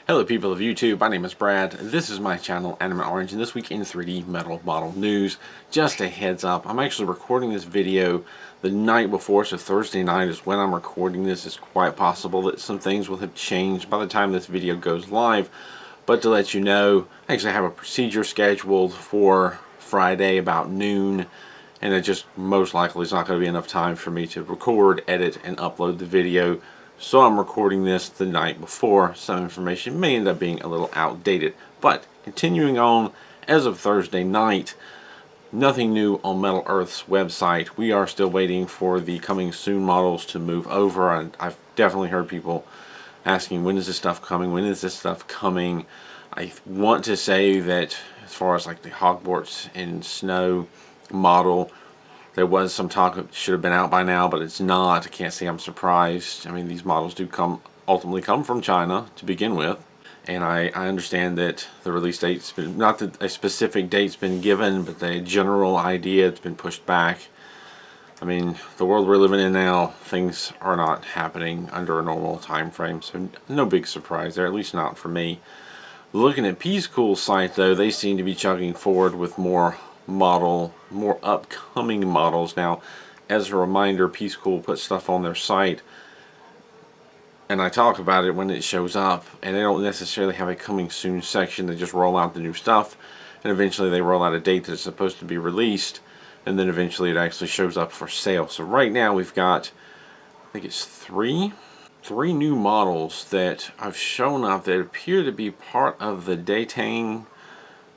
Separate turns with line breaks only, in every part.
Hello people of YouTube, my name is Brad, this is my channel Anime Orange, and this week in 3D Metal Model News. Just a heads up, I'm actually recording this video the night before, so Thursday night is when I'm recording this. It's quite possible that some things will have changed by the time this video goes live, but to let you know, I actually have a procedure scheduled for Friday about noon, and it just most likely is not going to be enough time for me to record, edit, and upload the video. So I'm recording this the night before. Some information may end up being a little outdated. But continuing on, as of Thursday night, nothing new on Metal Earth's website. We are still waiting for the coming soon models to move over. And I've definitely heard people asking, when is this stuff coming? When is this stuff coming? I want to say that as far as like the Hogwarts and Snow model, there was some talk it should have been out by now, but it's not. I can't say I'm surprised. I mean, these models do ultimately come from China to begin with. And I understand that the release date's been, not that a specific date's been given, but the general idea it's been pushed back. I mean, the world we're living in now, things are not happening under a normal time frame, so no big surprise there, at least not for me. Looking at Piececool's site, though, they seem to be chugging forward with more upcoming models. Now, as a reminder, Piececool puts stuff on their site, and I talk about it when it shows up, and they don't necessarily have a coming soon section. They just roll out the new stuff, and eventually they roll out a date that's supposed to be released, and then eventually it actually shows up for sale. So right now we've got, I think it's three new models that have shown up that appear to be part of the Datang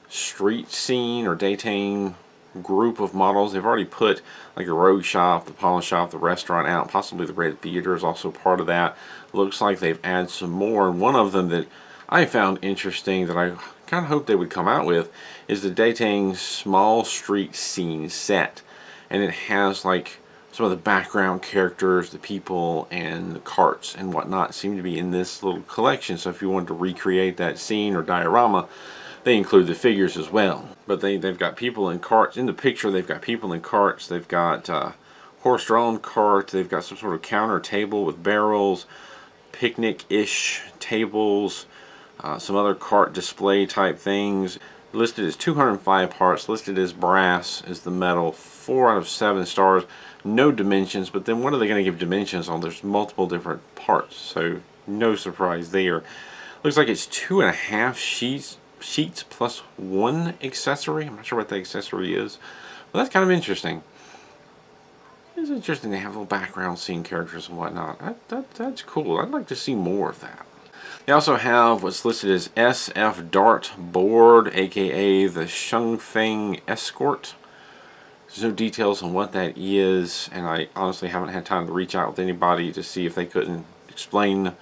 street scene or Datang group of models. They've already put like the Rogue Shop, the Pawn Shop, the restaurant out. Possibly the Red Theater is also part of that. Looks like they've added some more, and one of them that I found interesting that I kind of hoped they would come out with is the Datang small street scene set, and it has like some of the background characters, the people and the carts and whatnot seem to be in this little collection. So if you wanted to recreate that scene or diorama, they include the figures as well. But they've got people in carts. In the picture, they've got people in carts. They've got horse-drawn cart. They've got some sort of counter table with barrels, picnic-ish tables, some other cart display type things. Listed as 205 parts. Listed as brass is the metal. 4 out of 7 stars. No dimensions. But then what are they going to give dimensions on? There's multiple different parts. So no surprise there. Looks like it's 2.5 sheets plus 1 accessory. I'm not sure what the accessory is, but that's kind of interesting. It's interesting to have little background scene characters and whatnot. That's cool. I'd like to see more of that. They also have what's listed as SF Dart Board, aka the Shengfeng Escort. There's no details on what that is, and I honestly haven't had time to reach out with anybody to see if they couldn't explain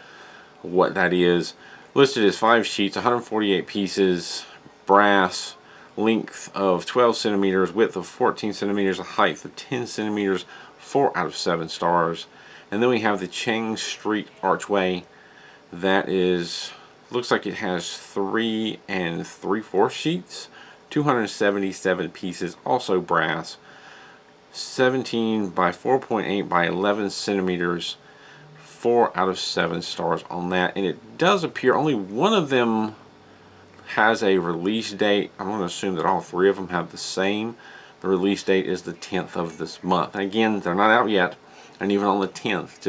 what that is. Listed as 5 sheets, 148 pieces, brass, length of 12 centimeters, width of 14 centimeters, a height of 10 centimeters, 4 out of 7 stars. And then we have the Chang Street Archway. That is, looks like it has 3 3/4 sheets, 277 pieces, also brass, 17 by 4.8 by 11 centimeters, 4 out of 7 stars on that. And it does appear only one of them has a release date. I'm going to assume that all 3 of them have the same. The release date is the 10th of this month. And again, they're not out yet, and even on the 10th,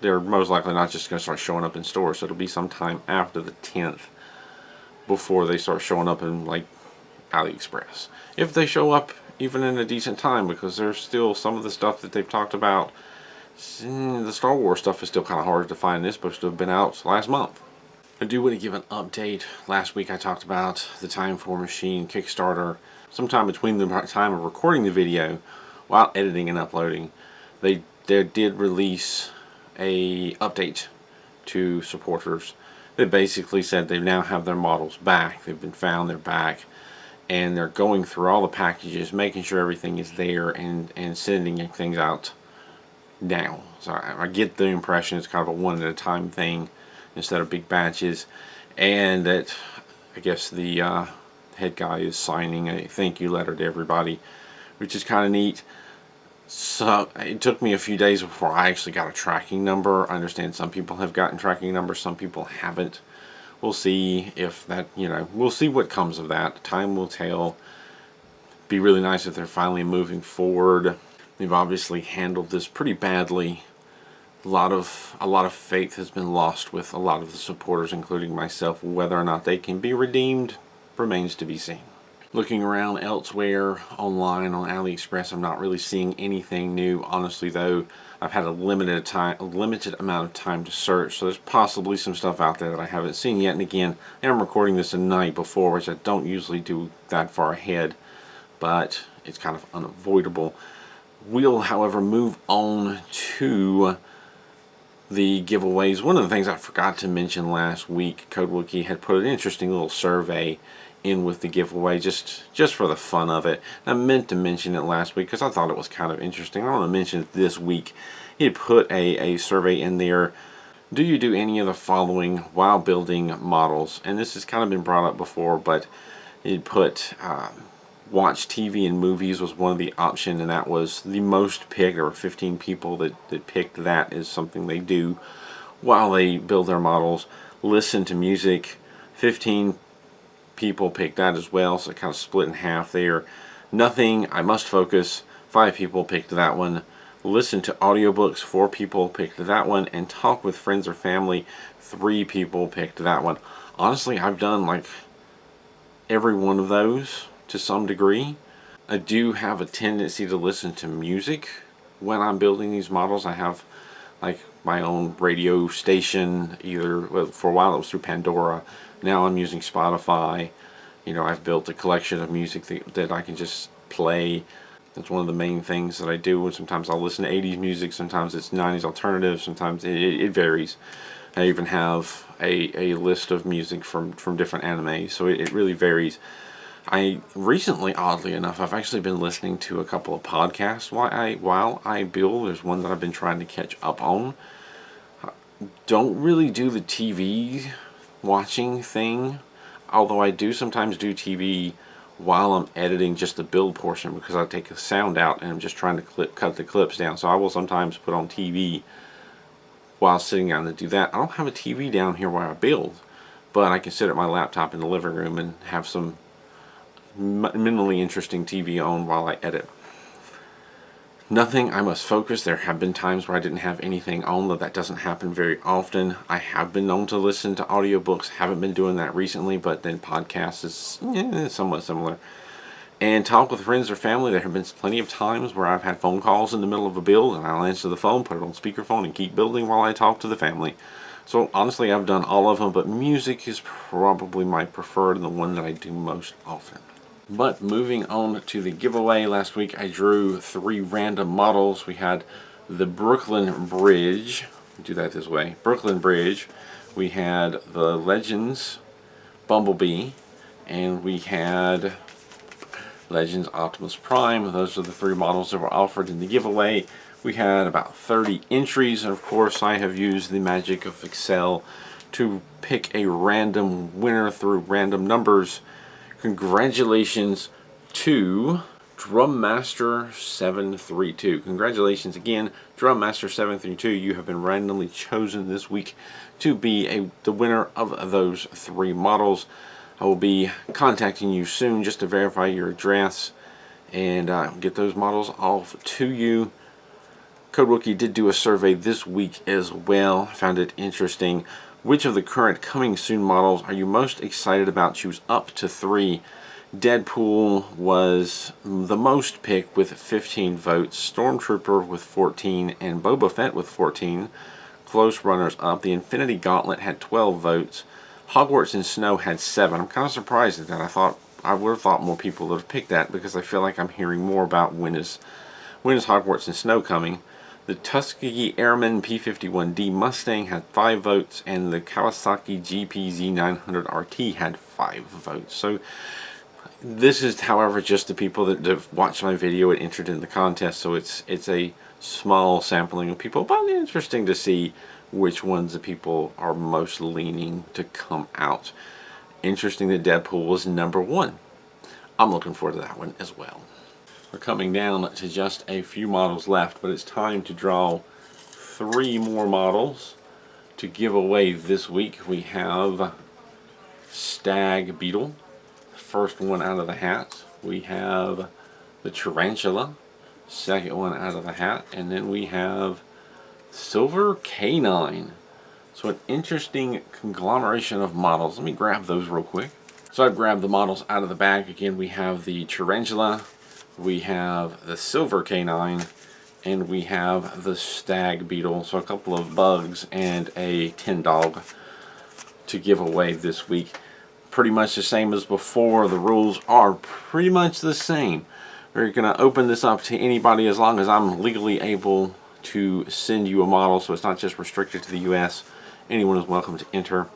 they're most likely not just going to start showing up in stores. So it'll be sometime after the 10th before they start showing up in like AliExpress, if they show up even in a decent time, because there's still some of the stuff that they've talked about. The Star Wars stuff is still kind of hard to find. It's supposed to have been out last month. I do want to give an update. Last week I talked about the Time for Machine Kickstarter. Sometime between the time of recording the video while editing and uploading, they did release a update to supporters that basically said they now have their models back. They've been found, they're back, and they're going through all the packages, making sure everything is there, and sending things out now. So I get the impression it's kind of a one at a time thing instead of big batches, and that I guess the head guy is signing a thank you letter to everybody, which is kind of neat. So it took me a few days before I actually got a tracking number. I understand some people have gotten tracking numbers, some people haven't. we'll see if that, we'll see what comes of that. Time will tell. Be really nice if they're finally moving forward. They've obviously handled this pretty badly. A lot of faith has been lost with a lot of the supporters, including myself. Whether or not they can be redeemed remains to be seen. Looking around elsewhere online on AliExpress, I'm not really seeing anything new. Honestly, though, I've had a limited amount of time to search, so there's possibly some stuff out there that I haven't seen yet. And again, I am recording this the night before, which I don't usually do that far ahead, but it's kind of unavoidable. We'll, however, move on to the giveaways. One of the things I forgot to mention last week, CodeWookie had put an interesting little survey in with the giveaway just for the fun of it. I meant to mention it last week because I thought it was kind of interesting. I want to mention it this week. He had put a survey in there. Do you do any of the following while building models? And this has kind of been brought up before, but he put watch TV and movies was one of the options, and that was the most picked. There were 15 people that picked that as something they do while they build their models. Listen to music, 15 people picked that as well, so it kind of split in half there. Nothing, I must focus, 5 people picked that one. Listen to audiobooks, 4 people picked that one. And talk with friends or family, 3 people picked that one. Honestly, I've done like every one of those to some degree. I do have a tendency to listen to music when I'm building these models. I have like my own radio station, either, well, for a while it was through Pandora. Now I'm using Spotify. I've built a collection of music that I can just play. That's one of the main things that I do. And sometimes I'll listen to 80s music, sometimes it's 90s alternative, sometimes it varies. I even have a list of music from different animes, so it really varies. I recently, oddly enough, I've actually been listening to a couple of podcasts while I build. There's one that I've been trying to catch up on. Don't really do the TV watching thing, although I do sometimes do TV while I'm editing just the build portion, because I take the sound out and I'm just trying to cut the clips down. So I will sometimes put on TV while sitting down to do that. I don't have a TV down here where I build, but I can sit at my laptop in the living room and have some minimally interesting TV on while I edit. Nothing, I must focus. There have been times where I didn't have anything on, though that doesn't happen very often. I have been known to listen to audiobooks. Haven't been doing that recently, but then podcasts is somewhat similar. And talk with friends or family. There have been plenty of times where I've had phone calls in the middle of a build, and I'll answer the phone, put it on speakerphone, and keep building while I talk to the family. So honestly, I've done all of them, but music is probably my preferred and the one that I do most often. But moving on to the giveaway, last week I drew 3 random models. We had the Brooklyn Bridge. Do that this way. Brooklyn Bridge. We had the Legends Bumblebee, and we had Legends Optimus Prime. Those are the 3 models that were offered in the giveaway. We had about 30 entries, and of course I have used the magic of Excel to pick a random winner through random numbers. Congratulations to Drummaster732. Congratulations again, Drummaster732. You have been randomly chosen this week to be the winner of those 3 models. I will be contacting you soon just to verify your address and get those models off to you. CodeWookie did do a survey this week as well. I found it interesting. Which of the current coming soon models are you most excited about? Choose up to 3. Deadpool was the most picked with 15 votes. Stormtrooper with 14 and Boba Fett with 14. Close runners up. The Infinity Gauntlet had 12 votes. Hogwarts in Snow had 7. I'm kind of surprised at that. I would have thought more people would have picked that, because I feel like I'm hearing more about when is Hogwarts in Snow coming. The Tuskegee Airman P51D Mustang had 5 votes, and the Kawasaki GPZ900 RT had 5 votes. So this is, however, just the people that have watched my video and entered in the contest, so it's a small sampling of people, but interesting to see which ones the people are most leaning to come out. Interesting that Deadpool was number 1. I'm looking forward to that one as well. We're coming down to just a few models left, but it's time to draw 3 more models to give away this week. We have Stag Beetle, first one out of the hat. We have the Tarantula, second one out of the hat. And then we have Silver Canine. So an interesting conglomeration of models. Let me grab those real quick. So I've grabbed the models out of the bag. Again, we have the Tarantula, we have the Silver Canine, and we have the Stag Beetle. So a couple of bugs and a tin dog to give away this week. Pretty much the same as before. The rules are pretty much the same. We're going to open this up to anybody as long as I'm legally able to send you a model, so it's not just restricted to the US. Anyone is welcome to enter.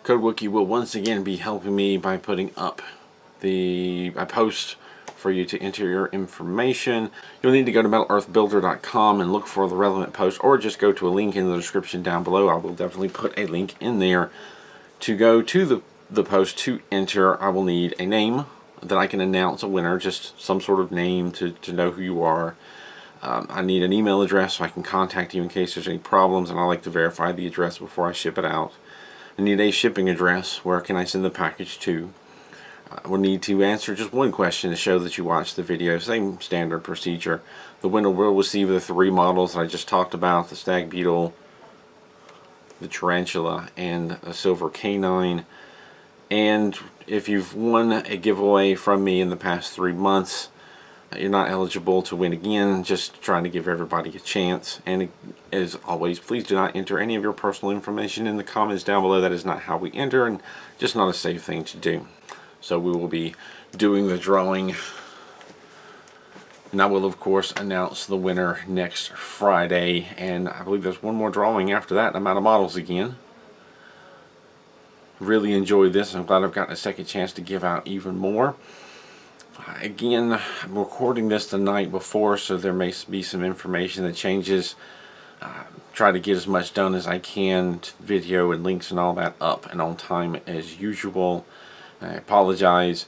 Code Wookie will once again be helping me by putting up a post for you to enter your information. You'll need to go to MetalEarthBuilder.com and look for the relevant post, or just go to a link in the description down below. I will definitely put a link in there. To go to the post to enter, I will need a name that I can announce a winner, just some sort of name to know who you are. I need an email address so I can contact you in case there's any problems, and I like to verify the address before I ship it out. I need a shipping address. Where can I send the package to? I will need to answer just one question to show that you watched the video. Same standard procedure. The winner will receive the 3 models that I just talked about, the Stag Beetle, the Tarantula, and a Silver Canine. And if you've won a giveaway from me in the past 3 months, you're not eligible to win again. Just trying to give everybody a chance. And as always, please do not enter any of your personal information in the comments down below. That is not how we enter, and just not a safe thing to do. So we will be doing the drawing, and I will of course announce the winner next Friday. And I believe there's one more drawing after that, and I'm out of models again. Really enjoyed this. I'm glad I've gotten a second chance to give out even more. Again, I'm recording this the night before, so there may be some information that changes. Try to get as much done as I can, video and links and all that up and on time as usual. I apologize.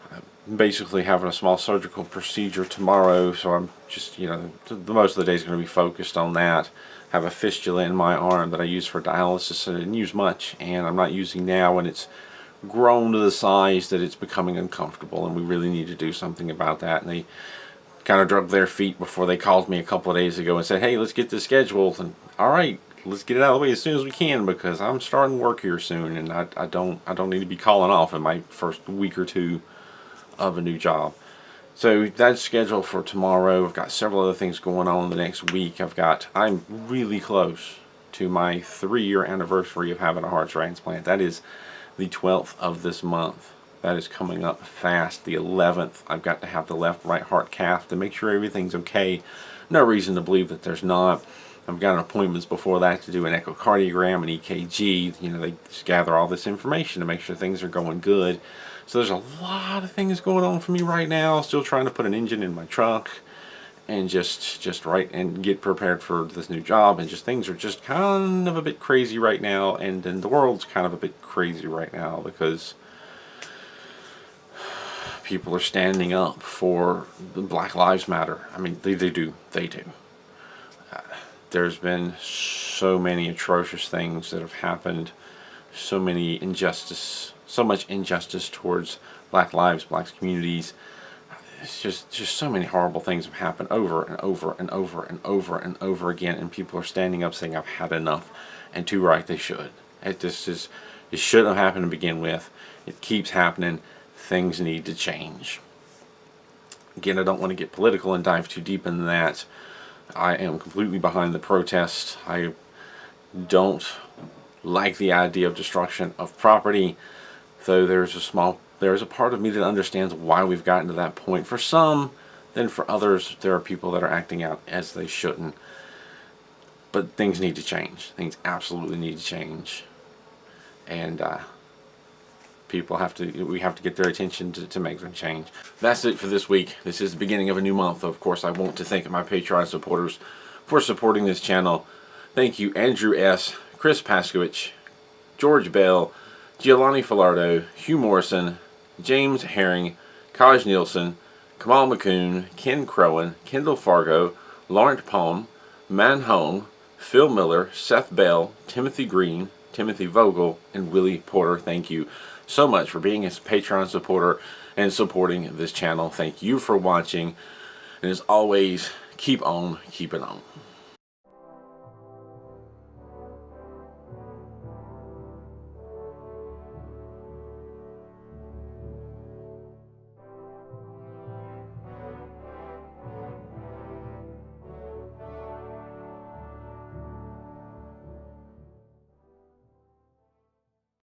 I'm basically having a small surgical procedure tomorrow, so I'm just, the most of the day is going to be focused on that. I have a fistula in my arm that I use for dialysis. I didn't use much, and I'm not using now, and it's grown to the size that it's becoming uncomfortable, and we really need to do something about that. And they kind of drug their feet before they called me a couple of days ago and said, hey, let's get this scheduled. And all right, let's get it out of the way as soon as we can, because I'm starting work here soon, and I don't need to be calling off in my first week or two of a new job. So that's scheduled for tomorrow. I've got several other things going on in the next week. I'm really close to my 3-year anniversary of having a heart transplant. That is the 12th of this month. That is coming up fast. The 11th, I've got to have the left right heart cath to make sure everything's okay. No reason to believe that there's not. I've got appointments before that to do an echocardiogram, an EKG. They just gather all this information to make sure things are going good. So there's a lot of things going on for me right now. Still trying to put an engine in my truck and just right and get prepared for this new job, and just things are just kind of a bit crazy right now, and then the world's kind of a bit crazy right now because people are standing up for the Black Lives Matter. I mean, they do. There's been so many atrocious things that have happened, so much injustice towards Black lives, Black communities. It's just so many horrible things have happened over and over and over and over and over again, and people are standing up saying, I've had enough. And too right they should. It shouldn't have happened to begin with. It keeps happening. Things need to change. Again, I don't want to get political and dive too deep into that. I am completely behind the protest. I don't like the idea of destruction of property, though there's a part of me that understands why we've gotten to that point. For some, then for others, there are people that are acting out as they shouldn't. But things need to change. Things absolutely need to change. And we have to get their attention to make them change. That's it for this week. This is the beginning of a new month. Of course, I want to thank my Patreon supporters for supporting this channel. Thank you, Andrew S., Chris Paskowich, George Bell, Giovanni Filardo, Hugh Morrison, James Herring, Kaj Nielsen, Kamal McCoon, Ken Crowan, Kendall Fargo, Laurent Palm, Man Home, Phil Miller, Seth Bell, Timothy Green, Timothy Vogel, and Willie Porter. Thank you so much for being a Patreon supporter and supporting this channel. Thank you for watching. And as always, keep on keeping on.